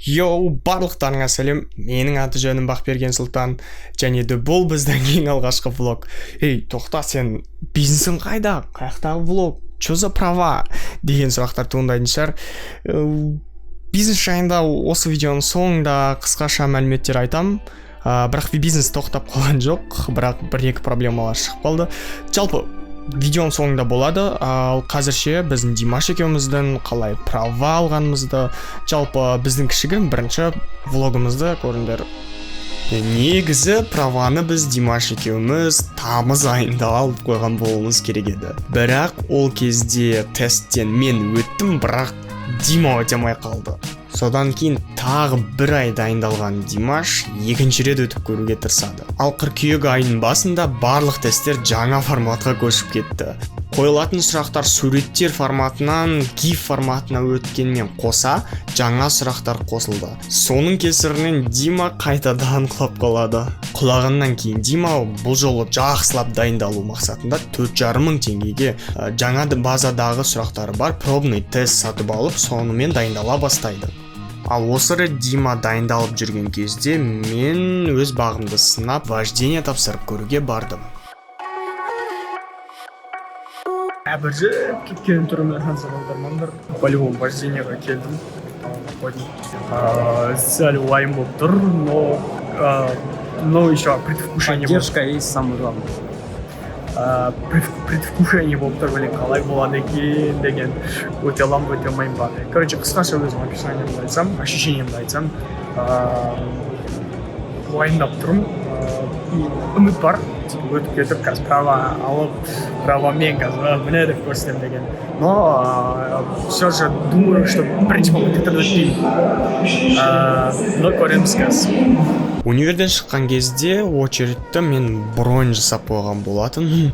Йоу, барлықтарыңа сәлем. Менің аты жөнім Бақберген Сұлтан, және де бұл біздің ең алғашқы влог. Ей, тоқта, сен бизнесің қайда? Қаяқтағы влог? Чё за права? Деген сұрақтар туындайтын шығар. Бизнес жайында осы видеоның соңында қысқаша мәліметтер айтам. Бірақ бизнес тоқтап қалған жоқ, бірақ бір-екі проблемалар шығып қалды. Жалпы видеоның соңында болады, ал қазірше біздің Димаш екеуміздің қалай права алғанымызды, жалпы біздің кішігірім бірінші влогымызды көріңдер. Негізі праваны біз Димаш екеуміз тамыз айында алып қойған болуымыз керек еді. Бірақ ол кезде тесттен мен өттім, бірақ Дима өте алмай қалды. Содан кейін тағы бір ай дайындалған Димаш екінші рет өтіп көруге тырысады. Ал қыркүйек айының басында барлық тесттер жаңа форматқа көшіп кетті. Қойылатын сұрақтар суреттер форматынан GIF форматына өткенмен қоса жаңа сұрақтар қосылды. Соның кесірінен Дима қайтадан құлап қалады. Құлағаннан кейін Дима бұл жолы жақсылап дайындалу мақсатында 4,5 мың теңгеге жаңа базадағы сұрақтары бар пробный тест сатып алып, сонымен дайындала бастайды. Ал осы рет Дима дайындалып жүрген кезде мен өз бағымды сынап вождение тапсырып көруге бардым. Әбіржіп кеткен түрімді хансалаудармандар. По-любому вождениеға келдім. Сәл уайым болып тұр, но еще предвкушение. Поддержка есть самое главное. Предвкушение болып тұр, біле қалай болады екен деген, өте алам ба, өте алмайым ба. Короче, қысқаша өзім описаниемді айтсам, ощущениемді айтсам, уайымдап тұрмын, үміт бар, өтіп кетіп, қазір права алып, правамен қазір міне деп көрсетем деген. Но все же думаю, что бірінші мамандықтан өтпеймін. Но көреміз қазір. Универден шыққан кезде очередті мен бронь жасап қойған болатын,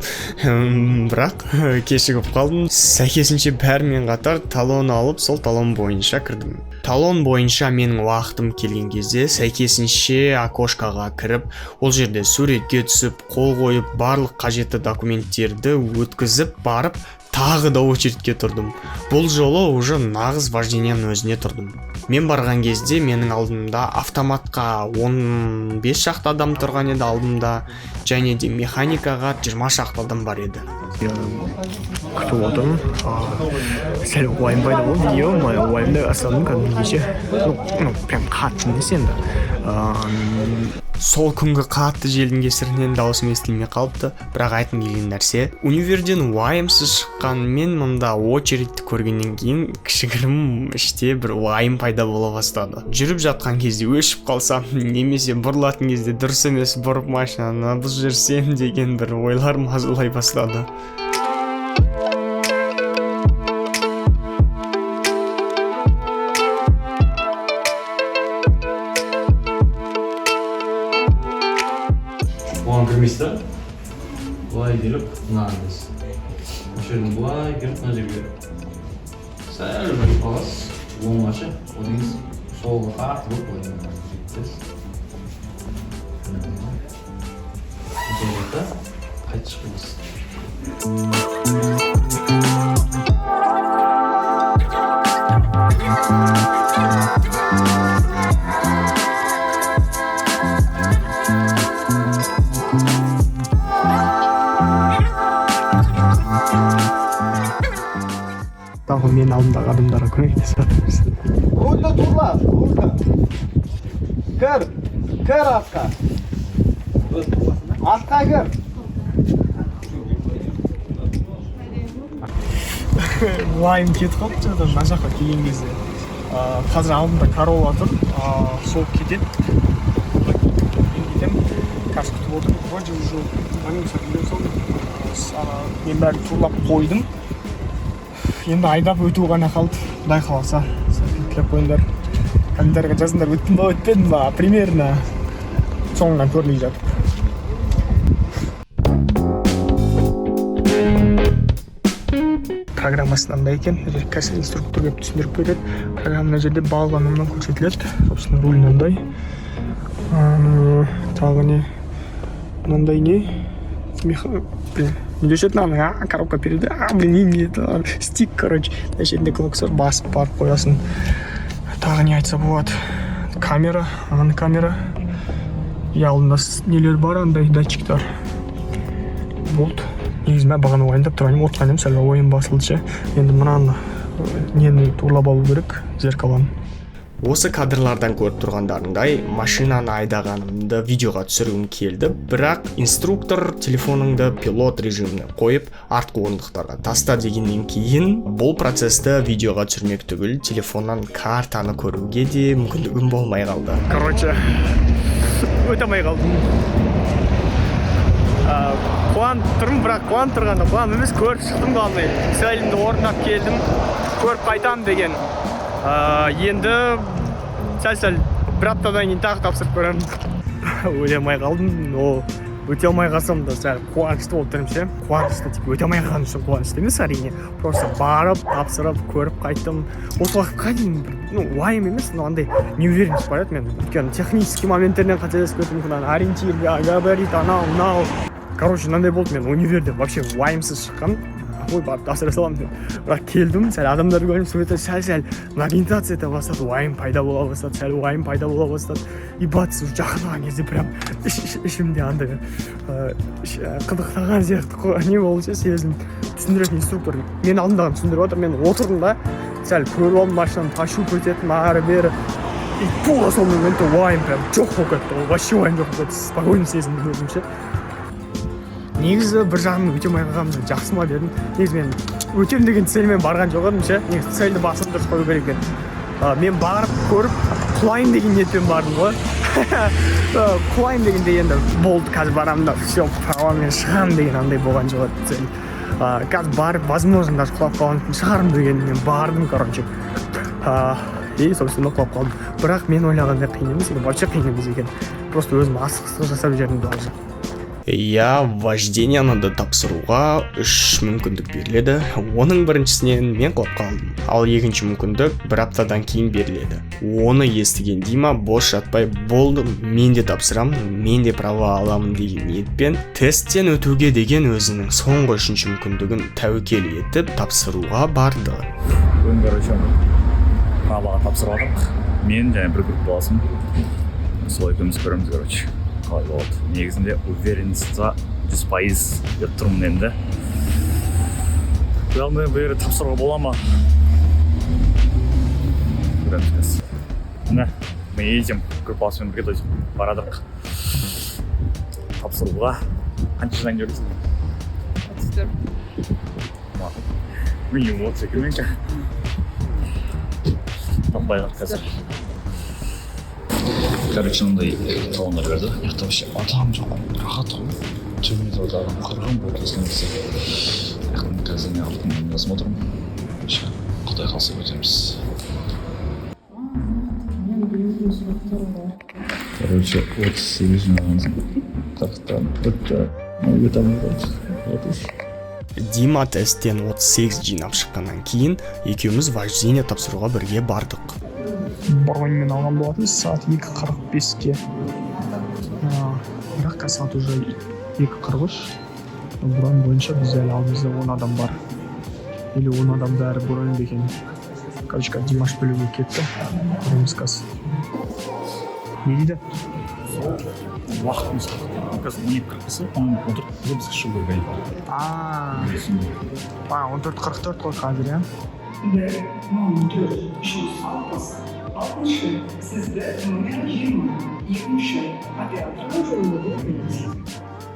бірақ кешігіп қалдым. Сәйкесінше бәрімен қатар талон алып, сол талон бойынша кірдім. Талон бойынша менің уақытым келген кезде сәйкесінше окошкаға кіріп, ол жерде суретке түсіп, қол қойып, барлық қажетті документтерді өткізіп барып, тағы да очередке тұрдым. Бұл жолы уже нағыз вождениенің өзіне тұрдым. Мен барған кезде менің алдымда автоматқа 15 шақты адам тұрған еді алдымда, және де механикаға 20 шақты адам бар еді. Күтіп отырмын. Сәл уайым пайда болды, уайымды астадым кәдімгіше. Прям қатты емес енді. Сол күнгі қатты желдің кесірінен дауысым естілмей қалыпты, бірақ айтқым келген нәрсе, универден уайымсыз шыққан мен мұнда очередті көргеннен кейін кішігірім іште бір уайым пайда бола бастады. Жүріп жатқан кезде өшіп қалсам, немесе бұрылатын кезде дұрыс емес бұрып машинаны бұзып жүрсем деген бір ойлар мазалай бастады. Оған кірмейсіз да, былай келіп, мынаңыз. Осы жерден былай келіп, мына жерге сәл жүріп қаласыз, оңаша, одан кейін солға тартып былай жетесіз. Осылайда қайтып шығыңыз. Тағы мен алдымдағы адамдарға көмектесіп. Burada turla, burada. Kır atқа. Atқа kır. Уайым кетіп қалып жатыр, мына жаққа келген кезде. Қазір алдымда Corolla тұр, сол кетеді. Мен кетемін, қазір күтіп отырмын. Вроде уже мен бәрін турлап қойдым. Енді айдап өту ғана қалды. Құдай қаласа, тілеп қойыңдар. Комментарийға жазыңдар, өттім ба, өтпедім ба, примерно соңынан көрмей жатып. Программасы мынандай екен, кәсіп инструктор келіп түсіндіріп береді. Программа мына жерде бағланымнан көрсетіледі. Собственно, руль мынандай. Тағы не? Мынандай не? Не дешет нам, коробка передач, стик, короче, на жерінде клоксор басып барып қоясын. тағы не айтса болады. Камера, ана камера. И алдында нелер бар, андай датчиктар. Болды. Негізі мен бағана ойындап тұрайын, отқан сәл ойын басылды ше. Енді мынаны нені турлап алу керек, зеркаланы. Осы кадрлардан көріп тұрғандарыңдай, машинаны айдағанымды видеоға түсіргім келді, бірақ инструктор телефоныңды пилот режиміне қойып, артқы орындықтарға таста дегеннен кейін, бұл процесті видеоға түсірмек түгіл, телефоннан картаны көруге де мүмкіндігім болмай қалды. Короче, өте алмай қалдым. Қуанып тұрмын, бірақ қуанып тұрғанда қуанып емес, көріп шықтым қалмай. Сәлімді орындап келдім, көріп қайтам деген. Енді сәл-сәл бір аптадан кейін тағы тапсырып көремін. Өте алмай қалдым, но өте алмай қалсам да сәл қуанышты болып тұрмын ше. Қуанышты, өте алмай қалғаным үшін қуанышты емес әрине. Просто барып, тапсырып, көріп қайттым. Осы уақытқа дейін уайым емес, но андай неуверенность бар еді мен. Өйткені технический моменттерден қателесіп кетуім мүмкін, ориентир, габарит, анау, мынау. Короче, мынандай болды, мен универде вообще уайымсыз шыққан. Ой, барып тапсыра саламын деп. Бірақ келдім, сәл адамдарды көрдім, сөйтіп сәл-сәл ориентация ете бастады, уайым пайда бола бастады, сәл уайым пайда бола бастады. И батыс жақындаған кезде прям ішімде андай қыдықтаған сияқты не болды ше, сезім. Түсіндіретін инструктор мен алдымдағын түсіндіріп отыр, мен отырдым да, сәл көріп алдым машинаны пошуп ететін ары-бері. И тура сол моментте уайым прям жоқ болып кетті, вообще уайым жоқ болып кетті, спокойно сезімді көрдім ше. Негізі бір жағынан өте алмай қалғанымды жақсы ма дедім. Негізі мен өтем деген цельмен барған жоқ едім ше. Негізі цельді басым дұрыс қою керек екен. Мен барып көріп құлайын деген ниетпен бардым ғой. Құлайын дегенде енді болды, қазір барамын да все правамен шығамын деген андай болған жоқ еді цель. Қазір барып возможно даже құлап қалғанын шығарым деген мен бардым, короче. И собственно құлап қалдым. Бірақ мен ойлағандай қиын емес, вообще қиын емес екен. Просто өзім асығыстық жасап жібердім даже. Иә, вождениені да тапсыруға 3 мүмкіндік беріледі. Оның біріншісінен мен құлап қалдым. Ал екінші мүмкіндік бір аптадан кейін беріледі. Оны естіген Дима бос жатпай болды, мен де тапсырамын, мен де права аламын деген ниетпен тесттен өтуге деген өзінің соңғы 3-ші мүмкіндігін тәуекел етіп тапсыруға барды. Бүгін короче праваға тапсырып алдық. Мен және бір групп боласың. Сол екеуміз көреміз, короче. Қалай болады. Негізінде уверенностьта 100% деп тұрмын енді. Главное, бұл тапсыруға бола ма? Көреміз қазір. Міне, мы едем, группасымен бірге барадық. Тапсыруға. Қанша жылдан көресің? 34. Мен эмоция кірменші. Таппайғат қазір. Короче, мындай талондар берді. Яқта вообще адам жоқ, рахат қой. Төменде адам қырған болды ескенесі. Яқтан қазір не алтын жазып отырмын. Құдай қалса өтеміз. Короче, 38 жинағансың. Тақтан бітті. Өте алмай қалды. Дима тесттен 38 жинап шыққаннан кейін екеуміз вождение тапсыруға бірге бардық. Броньмен алған болатын сағат 2:45-ке. Бірақ қазір сағат уже 2:43. Бронь бойынша бізде әлі алдымызда 10 адам бар. Или 10 адам бәрі броньда екен. Короче, Димаш бөлуге кетті. Көреміз қазір. Не дейді? Уақытымыз қазір 12:40-сы, 14:00-ға біз шығу керек. 14:44 қой қазір, иә?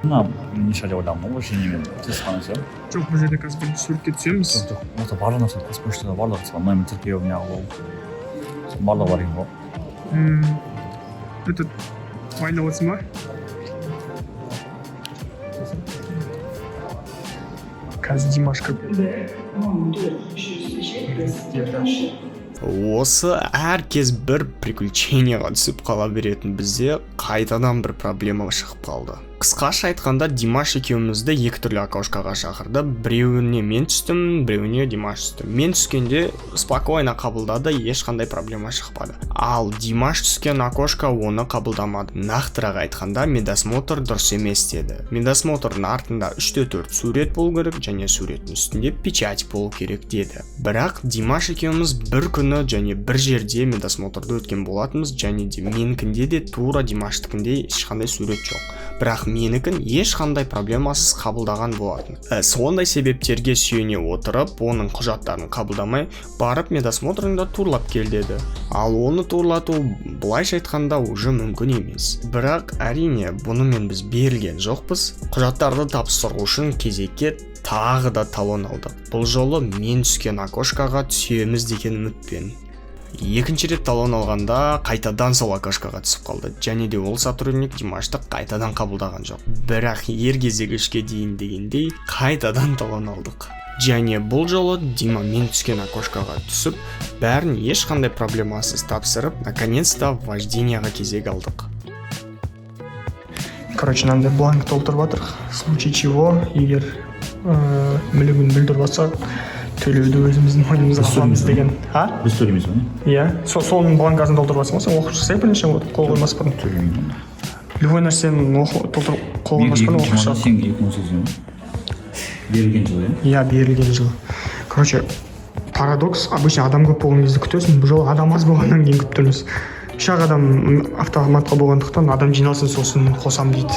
Мына не шале ойламын, вождениемен тез қана ше. Жоқ, бұл жерде қазір бір суретке түсеміз. Жоқ, барлық нәрсе қазпоштада барлығы номер тіркеуіне алып барлығы бар екен ғой. Этот ойнап отырсың ба? Қазір Димаш кіріп. Осы әркез бір приключенияға түсіп қала беретін бізде қайтадан бір проблема шығып қалды. Қысқаша айтқанда Димаш екеумізді екі түрлі окошкаға шақырды. Біреуіне мен түстім, біреуіне Димаш түсті. Мен түскенде спокойно қабылдады, ешқандай проблема шықпады. Ал Димаш түскен окошка оны қабылдамады. Нақтырақ айтқанда медосмотр дұрыс емес деді. Медосмотрдың артында 3-4 сурет болу керек және суреттің үстінде печать болу керек деді. Бірақ Димаш екеуміз бір күні және бір жерде медосмотрды өткен болатынбыз, және де менікінде де тура Димаштікінде ешқандай сурет жоқ. Бірақ менікін ешқандай проблемасыз қабылдаған болатын. Сондай себептерге сүйене отырып, оның құжаттарын қабылдамай, барып медосмотрында турлап кел деді. Ал оны турлату былайша айтқанда уже мүмкін емес. Бірақ әрине бұнымен біз берілген жоқпыз. Құжаттарды тапсыру үшін кезекке тағы да талон алдық. Бұл жолы мен түскен окошкаға түсеміз деген үмітпен. Екінші рет талон алғанда қайтадан сол окошкаға түсіп қалды, және де ол сотрудник Димашты қайтадан қабылдаған жоқ. Бірақ ер кезегішке дейін дегендей қайтадан талон алдық. Және бұл жолы Дима мен түскен окошкаға түсіп, бәрін ешқандай проблемасыз тапсырып, наконец-то вождениеға кезек алдық. Короче, мынандай бланк толтырып жатыр. В случае чего, егер мүлігін білдіріп жатсақ, төлеуді өзіміздің мойнымызға аламыз деген. Біз төлейміз ба? Иә, соның бланкасын толтырып жатсың ба, сен оқып шықсай бірінші қол қоймас бұрын. Төлеймін. Любой нәрсені толтырып қол қоймас бұрын оқып шық. Сен 2018 берілген жылы, иә? Иә, берілген жылы. Короче, парадокс, обычно адам көп болған кезде күтесің, бұл жолы адам аз болғаннан кейін күтіп тұрмыз. Үш-ақ адам автоматқа болғандықтан адам жиналсын сосын қосам дейді.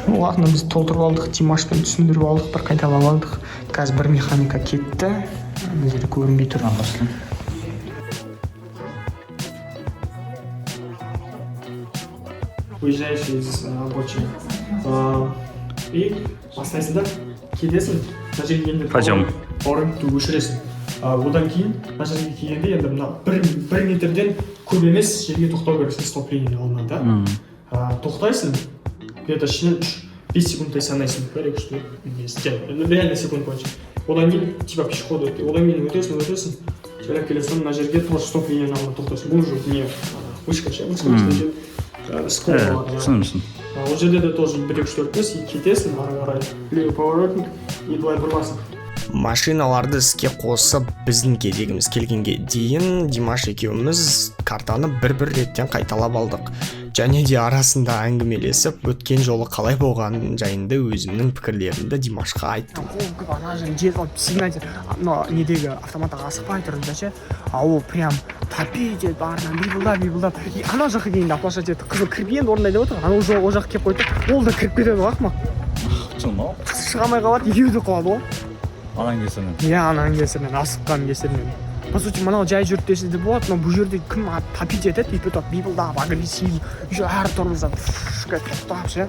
Уақытында біз толтырып алдық, Димашпен түсіндіріп алдық, бір қайталап алдық. Қазір бір механика кетті, бізде көрінбей тұр. Уезжаешь из обочины и бастайсың да, кетесің, мына жерге келгенде орынды өшіресің. Одан кейін мына жерге келгенде енді мына бір метрден көп емес жерге тоқтау керексің стоп-линияның алдынан да. Тоқтайсың, где-то 5 секундтай санайсың, керек что реально секунд бойынша. Одан кейін типа пешеходы өтті, одан кейін өтесің, жайлап келесің, мына жерге тоже стоп-линияның алдына тоқтайсың. Бұл жоқ не вышка жер, түсінімсің. Ол жерде де тоже 1-2-4 бес и кетесің, ары қарай левый поворотник и былай бұрыласың. Машиналарды іске қосып, біздің кезегіміз келгенге дейін Димаш екеуміз картаны бір реттен қайталап алдық. Және де арасында әңгімелесіп, өткен жолы қалай болғанын жайында өзімнің пікірлерімді Димашқа айттым. Ана жерін жел қалып сигналдер, недегі автоматтағы асықпай тұрды ше, ол прям топить еді, барынан бейбілдап. Ана жаққа келгенде аплашать еді, қызыл кіріп енді орындайды отыр, ана уже ол жаққа келіп қойды, ол да кіріп кетеді ғой ақымақ. Шыға алмай қалады, екеуі де қалады ғой. Анаң кесірінен. Иә, анаң кесірінен, асыққан кесірінен. По сути, мынау жай жүріп десе де болады, но бұл жерде кім топить етеді, и потом бейбілдап, агрессив, еще әр тұрмыздан тоқтап ше.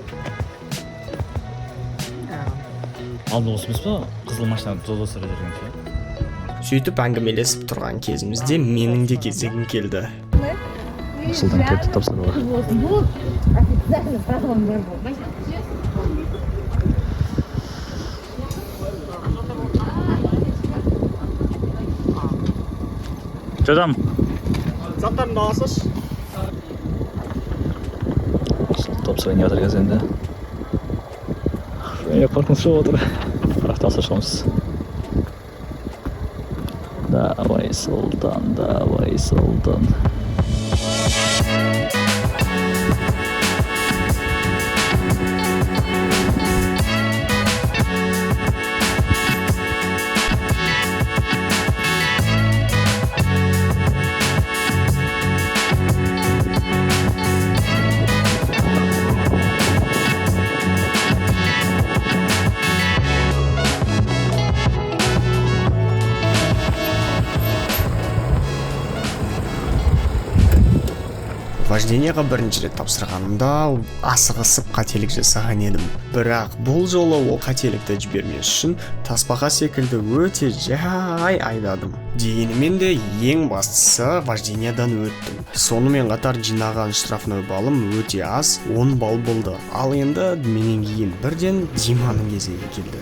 Алды осы емес па, қызыл машинаны жолдастыра жүрген ше? Сөйтіп әңгімелесіп тұрған кезімізде менің де кезегім келді. Осылдан кетті тапсыруға. Жадам. Заттарымды аласыз? Тапсырайын жатыр қазір енді. Аэропортын шығып отыр. Бірақ тапсыршамыз. Давай, Султан, давай, Султан. Вождениеға бірінші рет тапсырғанымда асығысып қателік жасаған едім. Бірақ бұл жолы ол қателікті жібермес үшін таспаға секілді өте жай айдадым. Дегенмен де ең бастысы вождениедан өттім. Сонымен қатар жинаған штрафной балым өте аз, 10 балл болды. Ал енді менен кейін бірден Диманың кезегі келді.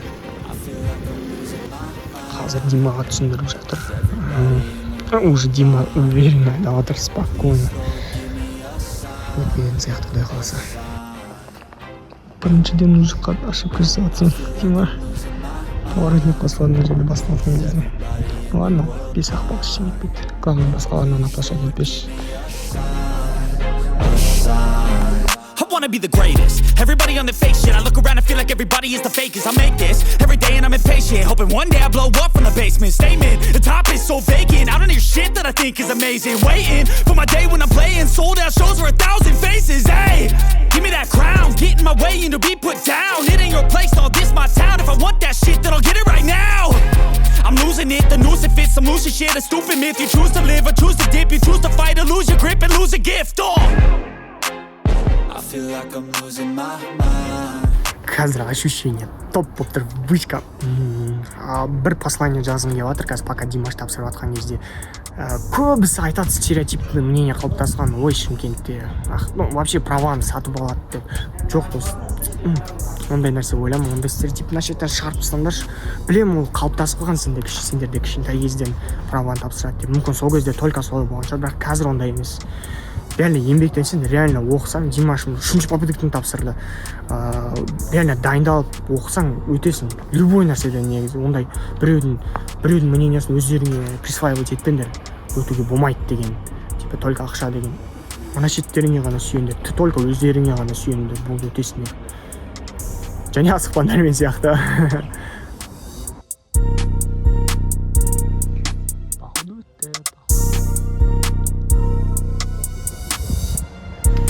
Қазір Димаға түсіндіріп жатыр. Уже Дима уверенно айдап жатыр, спокойно. Өтпеген сияқты құдай қаласа. біріншіден уже жаққа ошибка жасап жатсың дима воротник қосылған мына жерде басталатын кезде ладно 5-ақ бал ештеңе етпейді главное басқаларынан наплашать етпеші. I wanna be the greatest. Everybody on the fake shit. I look around and feel like everybody is the fakest. I make this every day and I'm impatient, hoping one day I blow up from the basement. Statement, the top is so vacant. I don't hear shit that I think is amazing. Waiting for my day when I'm playing sold out shows for 1,000 faces. Hey, give me that crown, get in my way and to be put down. It ain't your place, no, this my town. If I want that shit, then I'll get it right now. I'm losing it, the noose it fits. Some loose shit, a stupid myth. You choose to live or choose to dip. You choose to fight or lose your grip and lose a gift. I feel like I'm losing my mind. Қазір ощущение топ болып тұр, вышка. Бір послание жазғым келіп жатыр қазір, пока Димаш тапсырып жатқан кезде. Көбісі айтады, стереотипный мнение қалыптасқан, ой Шымкентте вообще праваны сатып алады деп. Жоқ дос, ондай нәрсе ойлама, ондай стереотип насчеттен шығарып тастаңдаршы. Білемін, ол қалыптасып қалған сендерде кішкентай кезден праваны тапсырады деп. Мүмкін сол кезде только солай болған шығар, бірақ қазір ондай емес. Реально еңбектенсең, реально оқысаң, Димаш 3-ші попытктан тапсырды. Реально дайындалып оқысаң өтесің. Любой нәрседен негізі ондай біреудің мнениясын өздеріңе присваивать етпеңдер. Өтуге болмайды деген. Типа только ақша деген. Ана шеттеріңе ғана сүйендер. Только өздеріңе ғана сүйендер. Бұл өтесіңдер. Және асықпаңдар мен сияқты.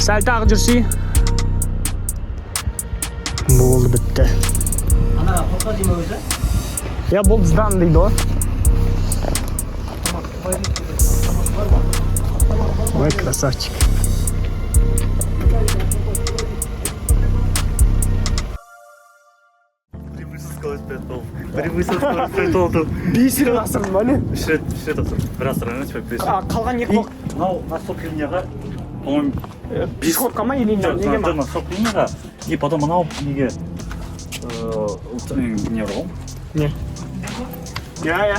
Сәл тағы жүрсей. Болды бітті. Ана қорқа деймі өзі? Я болды сдан дейді о. Ой, красавчик. Бесер асырдың ба не? Үш рет асырдым. Бір асырдым. Қалған екі боқ. Мынау настолько линияға, по-моему, Бесходқа ма или неге ма? Настолько линияға, и потом мынау неге не бар ғой? Не. Я.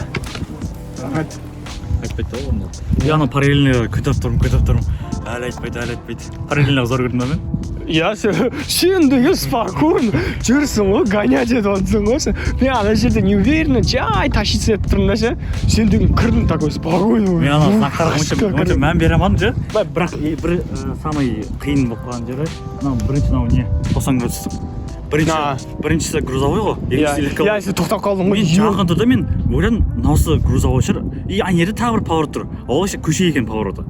Айтпайды да оны. Я ана параллельно күтіп тұрмын. Әлі айтпайды. Параллельно зор көрдім ба мен? Я сен деген спокойно жүрсің ғой, гонять етіп отырсың ғой. Мен ана жерде не уверенно жай тащиться етіп тұрмын да ше. Сен деген кірдің такой спокойно. Мен ана сынақтарға өте мән бере алмадым же. Бірақ бір самый қиын болып қалған жері, бірінші не 90 градустық. Біріншісі грузовой ғой, екіншісі легковой. Я тоқтап қалдым ғой. Мен жақын тұрда мен ойладым, мынаусы грузовой шығар. И ана жерде тағы бір поворот тұр. Ол еще көше екен повороты.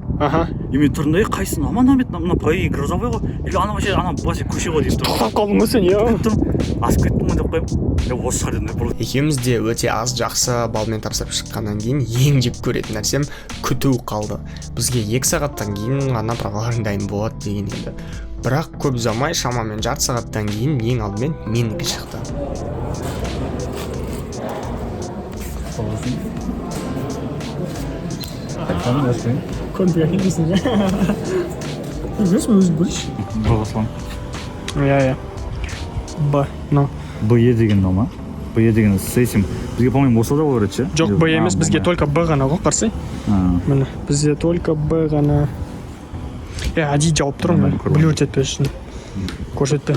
И мен тұрдым да, қайсың аман мына пойы грузовой ғой. Или ана вообще көше ғой деп тұрмын. Тоқтап қалдың ғой сен, я. Асып кеттім ғой деп қойып. Осы шығар дедім. Екеуміз де өте аз жақсы балмен тапсырып шыққаннан кейін ең жек көретін нәрсем күту қалды. Бізге 2 сағаттан кейін ғана праваларың дайын болады деген еді. Бірақ көп ұзамай, шамамен жарты сағаттан кейін ең алдымен менікі шықты. Көрінбеген дейсің же. Өзім бөліш. Боғаслан. Я. БЕ деген ма? БЕ деген с этим. Бізге, по-моему, осы да болар еді. Жоқ, Б емес, бізге только Б ғана ғой, қарсы. Міне, бізде только Б ғана. Әдей жауып тұрмын мен, білует етпес үшін. Көрсетті.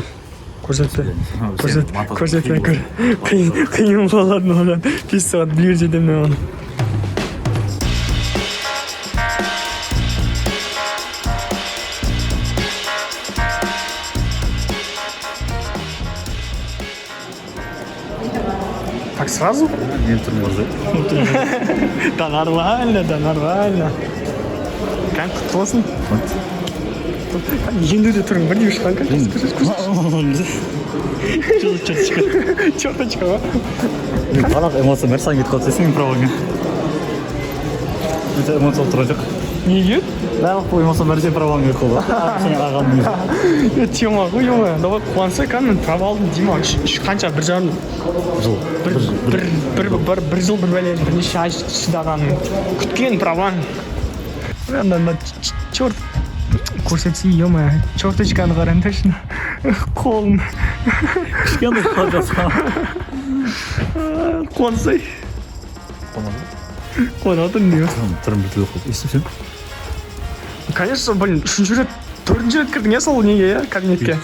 Қиын болады одан. 5 сағат білует етем мен оны. Так сразу? Мен тұрмын орзай. Да нормально. Как классно. Енді де тұрың, бір дейміш қанка? Черточка ба? Балақ эмоция мәрсан кетіп қалды, сенің праваңа. Өте эмоция тұрған жоқ. Неге? Барлық бұл эмоция мәрсен праваңа қолы. Сен ағамын. Тема ғой, ема. Давай қуанса кәнін права алдым, Дима. Қанша, 1,5 жыл. Бір жыл бір бәлен, бірнеше ай шыдағаның. Күткен праваң. Черт. Көрсетсе, ема. Черточканы қараңдаршы. Қолын. Кішкенді қадаса. Қуансай. Қуанатын не? Тұрым бітілі қылып. Естіп сен? Конечно, блин, 3-ші рет, 4-ші рет кірдің, сол неге, кабинетке?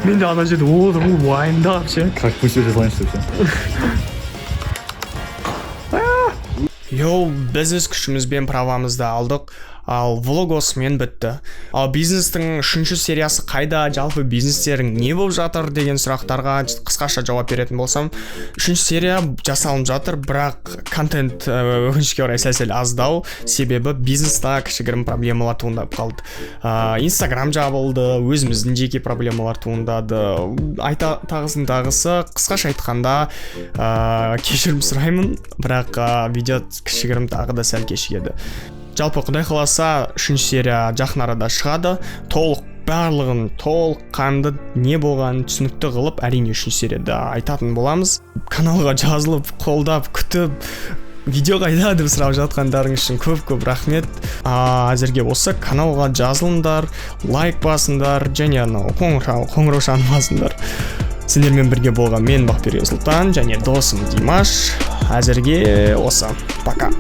мен де ана жерде отырып уайымдап ше. Как пусть уже слайм деп ше. Йоу, біз өз күшімізбен правамызды алдық, ал влог осымен бітті. Ал бизнестің 3-ші сериясы қайда, жалпы бизнестерің не болып жатыр деген сұрақтарға қысқаша жауап беретін болсам, 3-ші серия жасалынып жатыр, бірақ контент өкінішке орай сәл аздау, себебі бизнеста кішігірім проблемалар туындап қалды. Инстаграм жабылды, өзіміздің жеке проблемалар туындады. Тағысы қысқаша айтқанда кешірім сұраймын, бірақ видео кішігірім тағы да сәл кешігеді. Жалпы Құдай қаласа 3-ші серия жақын арада шығады. Барлығын толыққанды не болған түсінікті қылып, әрине 3-ші серияда айтатын боламыз. Каналға жазылып, қолдап, күтіп, видео қайда деп сұрап жатқандарың үшін көп рахмет. Әзірге осы каналға жазылыңдар, лайк басыңдар, және қоңырау шанын басыңдар. Сендермен бірге болған мен Бақберген Сұлтан және досым Димаш. Әзірге осы. Пока.